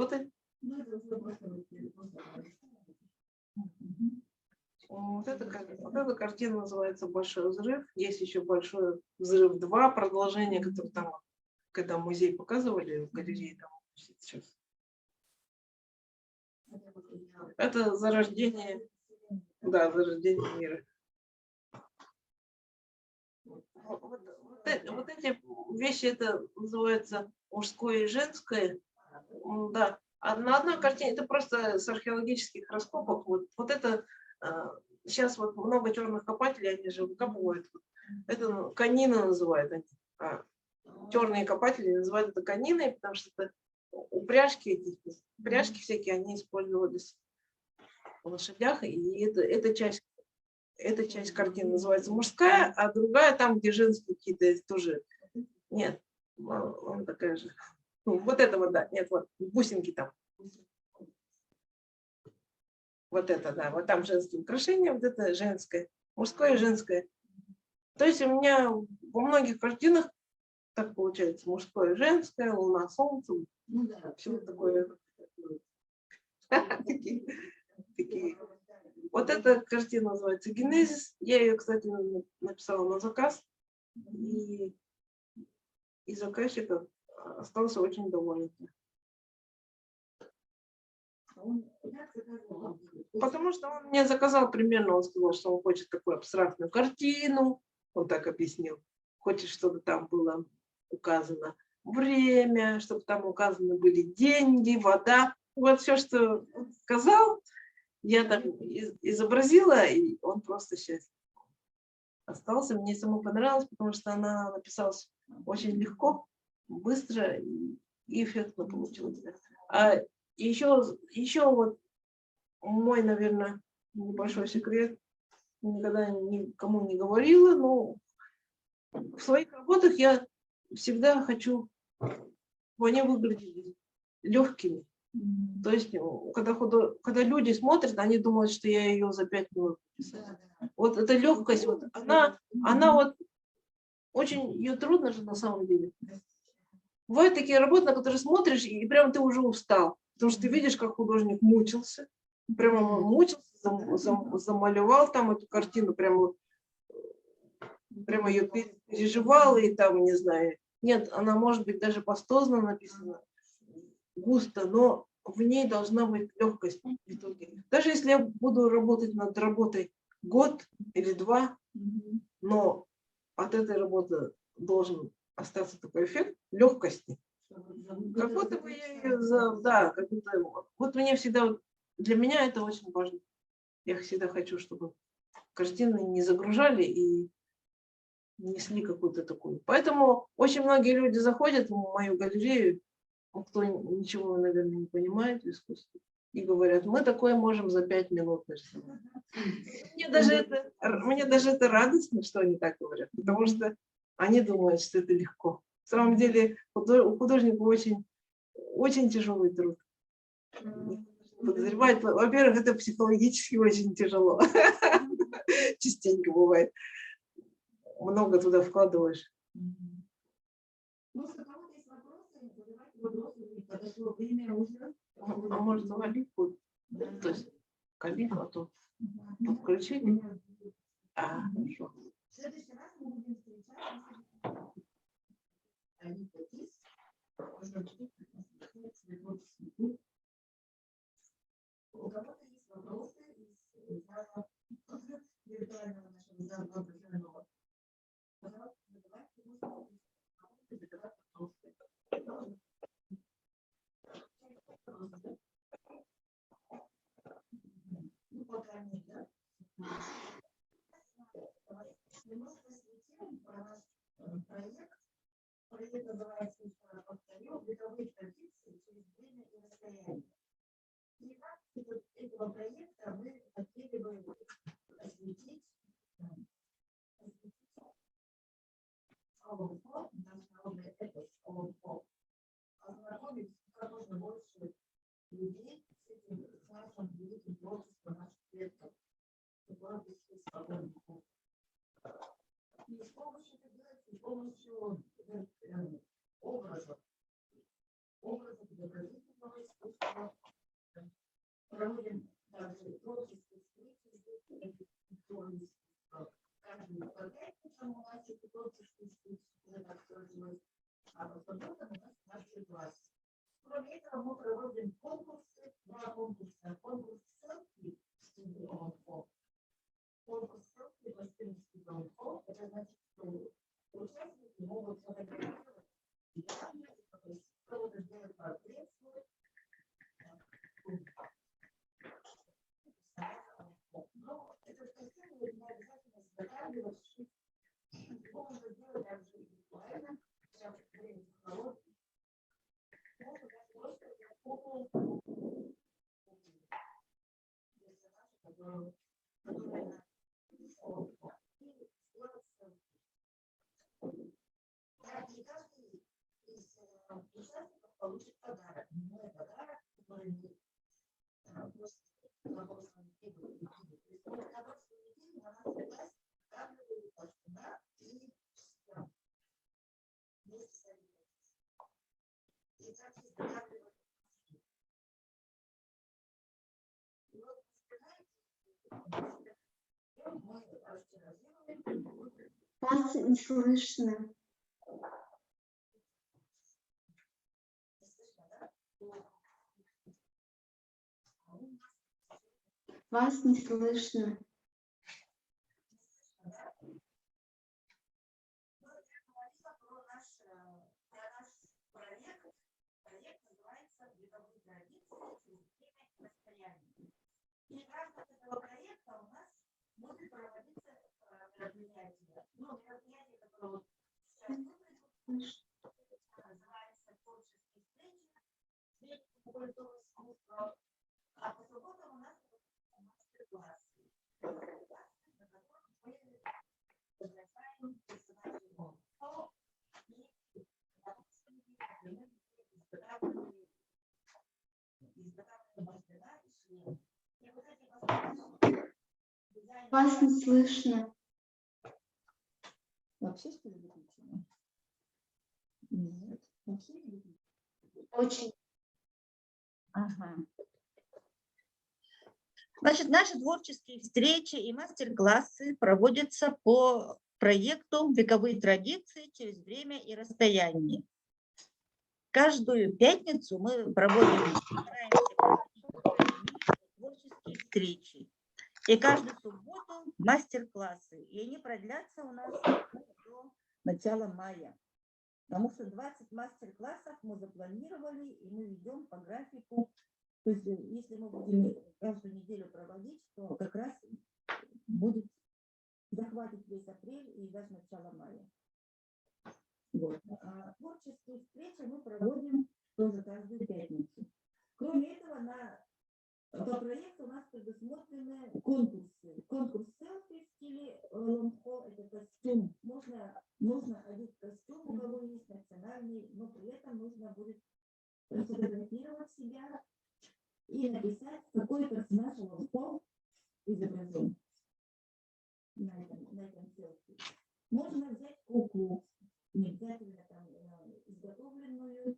Вот эта картина называется «Большой взрыв». Есть еще «Большой взрыв 2», продолжение, которое там, когда музей показывали в галерее, там сейчас. Это зарождение, да, зарождение мира. Вот эти вещи, это называется мужское и женское. Да. А на одной картине, это просто с археологических раскопок. Вот это сейчас вот много черных копателей, они же выкапывают. Это канина называют они. Черные копатели называют это каниной, потому что это пряжки всякие, они использовались в лошадях. И эта часть картины называется мужская, а другая там, где женские какие-то тоже. Нет, она такая же. Ну, вот это вот, да, нет, вот бусинки там. Вот это, да, вот там женские украшения, вот это женское, мужское и женское. То есть у меня во многих картинах так получается, мужское и женское, луна, солнце, Ну да, все такое. Такие. Вот эта картина называется «Генезис». Я ее, кстати, написала на заказ. И заказчик остался очень доволен. Потому что он мне заказал примерно, он сказал, что он хочет такую абстрактную картину, он так объяснил, хочет, чтобы там было указано время, чтобы там указаны были деньги, вода. Вот все, что он сказал, я там изобразила, и он просто счастлив остался. Мне самому понравилось, потому что она написалась очень легко, быстро и эффектно получилось. А еще вот мой, наверное, небольшой секрет, никогда никому не говорила, но в своих работах я всегда хочу, чтобы они выглядели легкими. То есть, когда люди смотрят, они думают, что я ее за 5 минут написала. Вот эта легкость, вот, она вот очень, ее трудно же на самом деле. Бывают такие работы, на которые смотришь, и прям ты уже устал. Потому что ты видишь, как художник мучился. Прямо мучился, замалевал там эту картину, прямо ее переживал, и там, не знаю. Нет, она может быть даже пастозно написана, густо, но в ней должна быть легкость в итоге. Даже если я буду работать над работой год или 2, но от этой работы должен остаться такой эффект легкости. Как будто бы я ее да, как будто, вот мне всегда, для меня это очень важно. Я всегда хочу, чтобы картины не загружали и несли какую-то такую. Поэтому очень многие люди заходят в мою галерею, кто ничего, наверное, не понимает в искусстве, и говорят, мы такое можем за 5 минут нарисовать. Мне даже это радостно, что они так говорят, потому что они думают, что это легко. На самом деле у художника очень, очень тяжелый труд. Подозревать, во-первых, это психологически очень тяжело. Частенько бывает. Много туда вкладываешь. А может, калифу? То есть калифу, а то подключили. Хорошо. В следующий раз мы будем встречаться. У кого-то есть вопросы из зала виртуального нашего зала профессионального? Пожалуйста, задавайте вопросы. Ну, пока нет, да? Немножко осветим про наш проект. Проект называется, еще раз повторю, «Бытовые традиции через время и расстояние». И в рамках этого проекта мы хотели бы осветить Соломко, наш народный эпос Соломко, ознакомить как можно больше людей с нашим великим творчеством наших предков, которое пришли с Соломко. И с помощью это делается, с помощью образов изобразительного искусства. Проводим также творческие встречи, каждый выпадает, потому у нас это творческие встречи, так сложилось, а по субботам у нас наши классы. Кроме этого мы проводим конкурсы, 2 конкурса. Конкурс селфи в студии ОМФО. Конкурс селфи в студии ОМФО. Это значит, что участники могут фотографировать кого-то сделать портрет свой. Но это совсем не обязательно заготавливать, шить. Его можно сделать также и визуально. Сейчас время технологий. Можно даже просто куклу персонажа, который и сделать селфи. И каждый из участников получит подарок. Мой подарок, который мы просто на прошлом неделе. На прошлой неделе на нас власть оставили пастуна и все. Вместе с родителями. И так изготавливали. И вот, знаете, мы растиражируем. Вас не слышно. Вас не слышно. Проект называется «Вековые традиции через время и расстояние». И в рамках этого проекта у нас будет проводиться мероприятие. Мероприятие, которое вот сейчас выглядит, называется «Творческие встречи», культуры искусства. А по субботам у нас мастер-классы, на которых мы приглашаем персонажей Монсо и изготавливаем мастера и шлем. И вот эти мастера Вас не слышно. Вообще, что ли, выключено? Нет, вообще не выключено. Очень. Ага. Значит, наши творческие встречи и мастер-классы проводятся по проекту «Вековые традиции через время и расстояние». Каждую пятницу мы стараемся проводить творческие встречи. И каждую субботу мастер-классы. И они продлятся у нас до начала мая. Потому что 20 мастер-классов мы запланировали, и мы ведем по графику. То есть если мы будем каждую неделю проводить, то как раз будет захватить весь апрель и даже начало мая. Вот. А творческие встречи мы проводим тоже каждую пятницу. Кроме этого, по проекту у нас предусмотрены конкурсы. Конкурс селфи в стиле лонгхо – это костюм. Можно одеть костюм, у кого есть национальный, но при этом нужно будет сфотографировать себя и написать, какой персонаж лонгхо изображен на этом селфи. Можно взять куклу, не обязательно там изготовленную.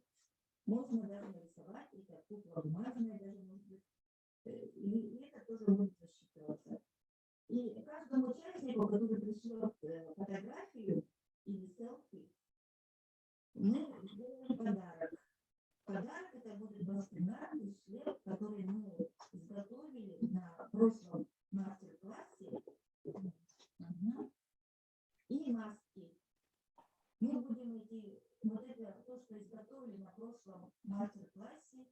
Можно даже нарисовать, и как кукла бумажная даже может быть. И это тоже будет засчитываться. И каждому участнику, который пришлет фотографию или селфи, мы сделаем подарок. Подарок это будет мастер-класс, шлем, который мы изготовили на прошлом мастер-классе. И маски. Мы будем то, что изготовили на прошлом мастер-классе,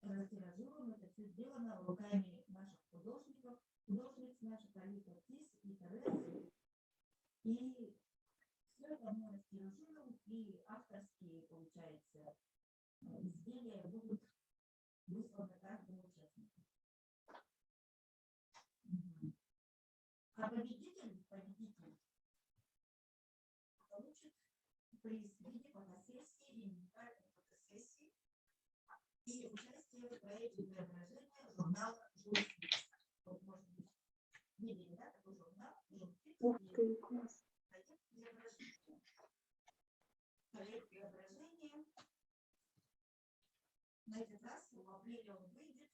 растиражируем. Это все сделано руками наших художников, художниц наших Алиса Тис и Терезы. И все это мы растиражируем, и авторские, получается, изделия будут высланы каждому участнику. А победитель получит приз в виде фотосессии, индивидуальной фотосессии и участие в проекте преображения журнала «Журфикс». Вот, может быть, видели, да, такой журнал «Журфикс». Проект преображения. На этот раз в апреле он выйдет.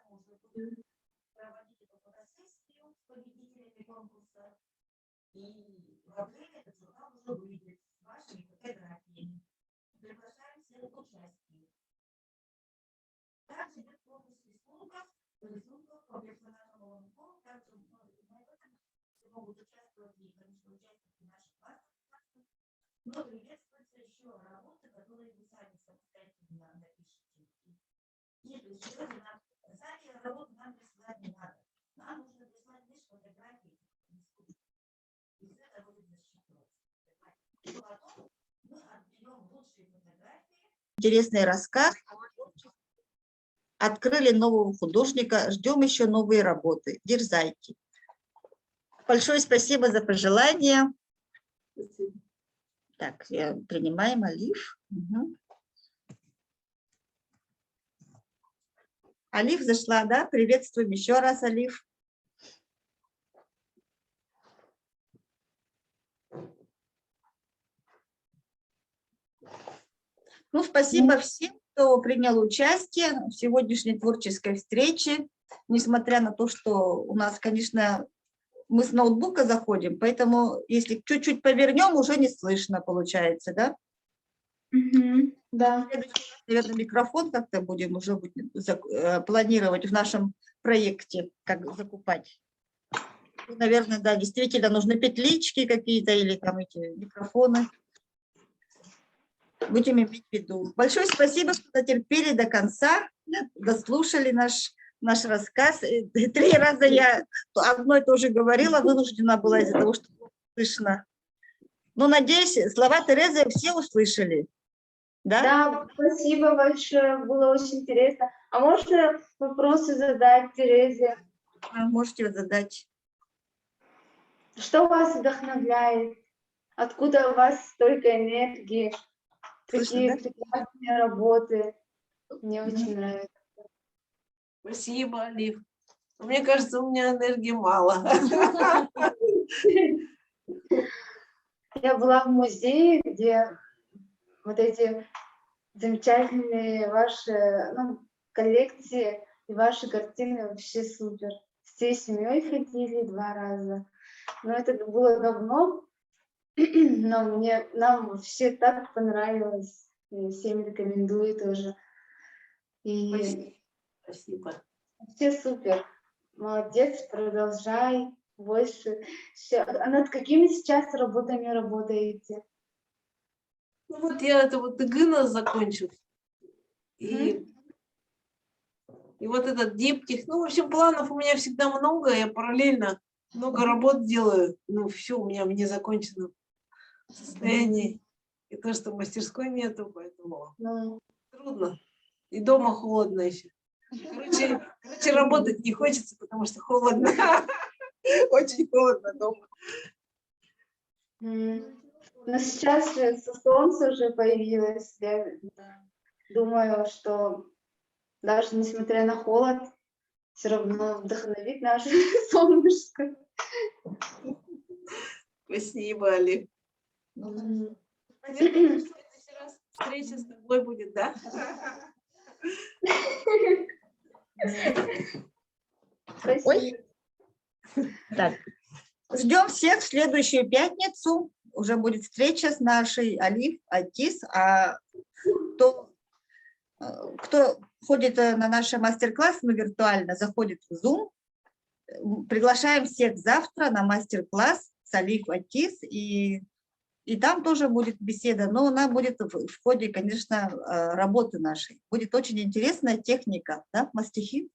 Мы уже будем проводить эту фотосессию с победителями конкурса. И в апреле этот журнал уже выйдет с вашими фотографиями. Приглашаем всех к участию. Также идет конкурс рисунков по персонажам Лонгхо. Также могут участвовать и, конечно, участники наших мастер-классов. Но приветствуются еще работы, которые вы сами самостоятельно напишите. И пришлете нам. Сами работу нам присылать не надо. Нам нужно прислать лишь фотографии. И все это будет засчитываться. И потом мы отберем лучшие фотографии. Интересный рассказ. Открыли нового художника. Ждем еще новые работы. Дерзайте. Большое спасибо за пожелания. Спасибо. Так, принимаем Алиф. Угу. Алиф зашла, да? Приветствуем еще раз, Алиф. Ну, спасибо всем, кто принял участие в сегодняшней творческой встрече. Несмотря на то, что у нас, конечно, мы с ноутбука заходим, поэтому если чуть-чуть повернем, уже не слышно, получается, да? Да. Наверное, микрофон как-то будем уже планировать в нашем проекте, как закупать. Наверное, да, действительно нужны петлички какие-то или там эти микрофоны. Будем иметь в виду. Большое спасибо, что дотерпели до конца, дослушали наш рассказ. 3 раза я одно и то же говорила, вынуждена была из-за того, что слышно. Но, надеюсь, слова Терезы все услышали. Да? Да, спасибо большое, было очень интересно. А можно вопросы задать Терезе? Можете задать. Что вас вдохновляет? Откуда у вас столько энергии? Слышно, Такие да? прекрасные работы. Мне очень нравится. Спасибо, Алиф. Мне кажется, у меня энергии мало. Я была в музее, где вот эти замечательные ваши коллекции и ваши картины вообще супер. Всей семьей ходили 2 раза. Но это было давно, но нам вообще так понравилось. И всем рекомендую тоже. И Спасибо. все супер. Молодец, продолжай больше. А над какими сейчас работами работаете? Ну вот я это вот ИГИНОС закончил. И вот этот диптих. Ну, в общем, планов у меня всегда много. Я параллельно много работ делаю. Ну, все у меня в незаконченном состоянии. И то, что мастерской нету, поэтому трудно. И дома холодно еще. Короче, работать не хочется, потому что холодно. Очень холодно дома. Но сейчас же солнце уже появилось. Я думаю, что даже несмотря на холод, все равно вдохновит наше солнышко. Спасибо, Али. Наверное, в следующий раз встреча с тобой будет, да? Спасибо. Так, ждем всех в следующую пятницу. Уже будет встреча с нашей Алиф Атис. А кто ходит на наши мастер-классы, виртуально заходит в Zoom, приглашаем всех завтра на мастер-класс с Алиф Атис. И там тоже будет беседа, но она будет в ходе, конечно, работы нашей. Будет очень интересная техника, да, мастихи?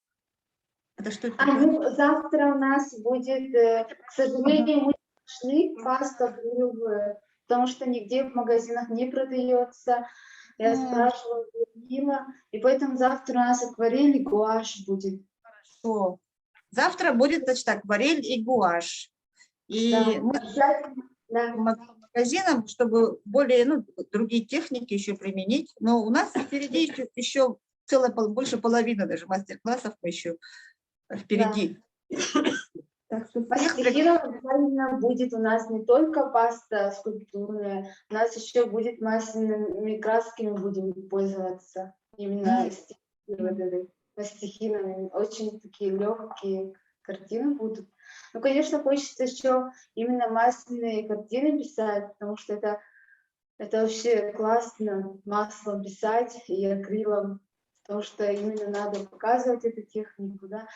Это что это? Завтра у нас будет, к сожалению, мы нашли пасту акриловую, потому что нигде в магазинах не продается. Я спрашивала, и поэтому завтра у нас акварель и гуашь будет. Хорошо. Завтра будет, значит, акварель и гуашь. И мы магазинам, чтобы более, другие техники еще применить. Но у нас впереди еще целая, больше половины даже мастер-классов еще впереди. Так что обязательно будет у нас не только паста скульптурная, у нас еще будет масляными красками будем пользоваться. Именно мастихинами. Очень такие легкие картины будут. Ну, конечно, хочется еще именно масляные картины писать, потому что это вообще классно, маслом писать и акрилом, потому что именно надо показывать эту технику, да.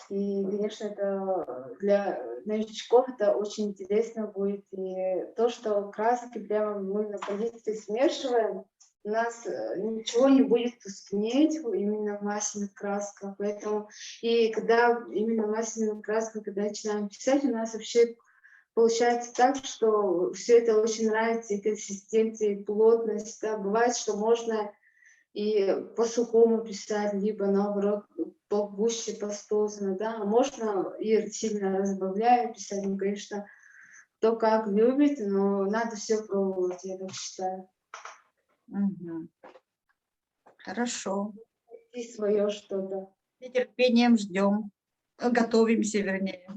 И, конечно, это для новичков это очень интересно будет. И то, что краски прямо мы на палитре смешиваем, у нас ничего не будет тускнеть именно в масляных красках. Поэтому и когда именно масляная краска, когда начинаем писать, у нас вообще получается так, что все это очень нравится, и консистенция, и плотность. Да. Бывает, что можно и по-сухому писать, либо наоборот погуще, пастозно, да, можно и сильно разбавляя писать, ну, конечно, кто как любит, но надо все пробовать, я так считаю. Мгм. Хорошо. И свое что-то. С нетерпением ждем. Готовимся, вернее.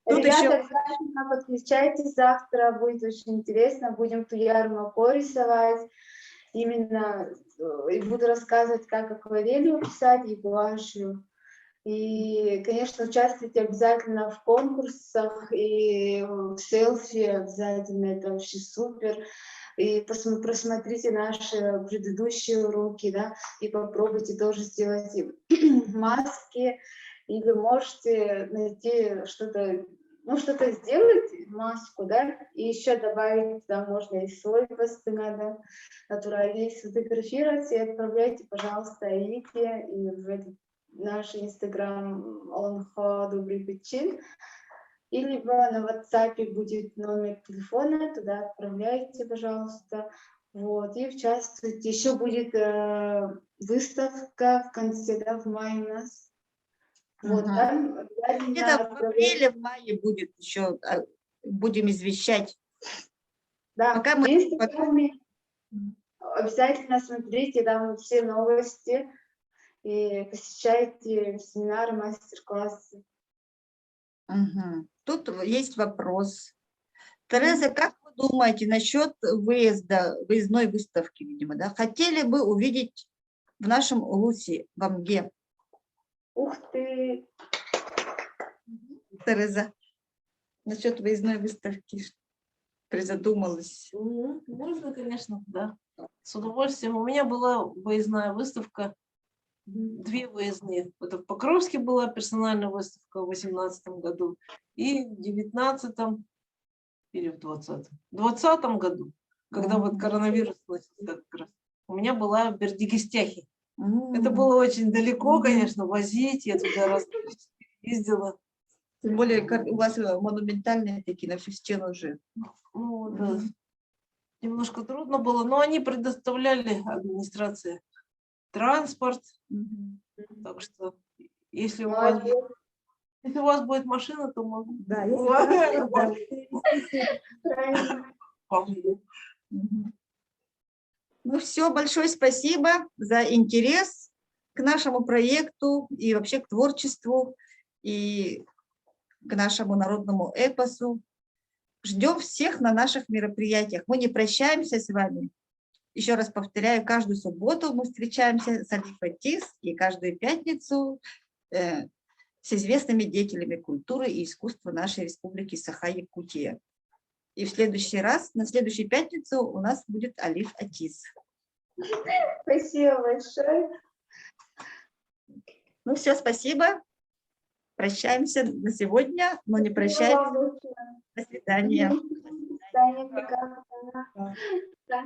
Тут Ребята, еще обязательно подключайтесь, завтра будет очень интересно, будем ту ярмарку рисовать, именно и буду рассказывать, как акварелью писать и гуашью. И, конечно, участвуйте обязательно в конкурсах и в селфи обязательно, это вообще супер. И просмотрите наши предыдущие уроки, да, и попробуйте тоже сделать маски, и вы можете найти что-то, ну, что-то сделать, маску, да, и еще добавить, да, можно и свой посты надо натурально сфотографировать и отправляйте, пожалуйста, Аите и в этот наш инстаграм Аланха Добрый Печин, и либо на WhatsApp будет номер телефона, туда отправляйте, пожалуйста, вот, и участвуйте. Еще будет выставка в конце, да, в мае у нас. Вот, Ага. там обязательно где-то в отправляйте. апреле, в мае будет еще, будем извещать. Да, Пока в мы... Инстаграме обязательно смотрите, там все новости и посещайте семинары, мастер-классы. Мгм. Тут есть вопрос. Тереза, как вы думаете насчет выезда, выездной выставки, видимо, да? Хотели бы увидеть в нашем Улусе, в Амге, Ух ты! Тереза, насчет выездной выставки призадумалась. Можно, конечно, да. С удовольствием. У меня была выездная выставка, 2 выездные. Это в Покровске была персональная выставка в 2018 году и в 2019 или в 2020 году, когда вот коронавирус начался как раз. У меня была в Бердигистяхе. Это было очень далеко, конечно, возить. Я туда раз ездила. Тем более, у вас монументальные такие, на всю стену уже. Ну, да. Немножко трудно было, но они предоставляли, администрация, транспорт. Так что, если у вас, если у вас будет машина, то могу. Да, если Правильно. Помогу. Ну все, большое спасибо за интерес к нашему проекту и вообще к творчеству и к нашему народному эпосу. Ждем всех на наших мероприятиях. Мы не прощаемся с вами. Еще раз повторяю, каждую субботу мы встречаемся с Алиф Атис и каждую пятницу с известными деятелями культуры и искусства нашей республики Саха-Якутия. И в следующий раз, на следующую пятницу у нас будет Алиф Атис. Спасибо большое. Ну все, спасибо. Прощаемся на сегодня, но не прощаемся. До свидания. До свидания. Пока. Да.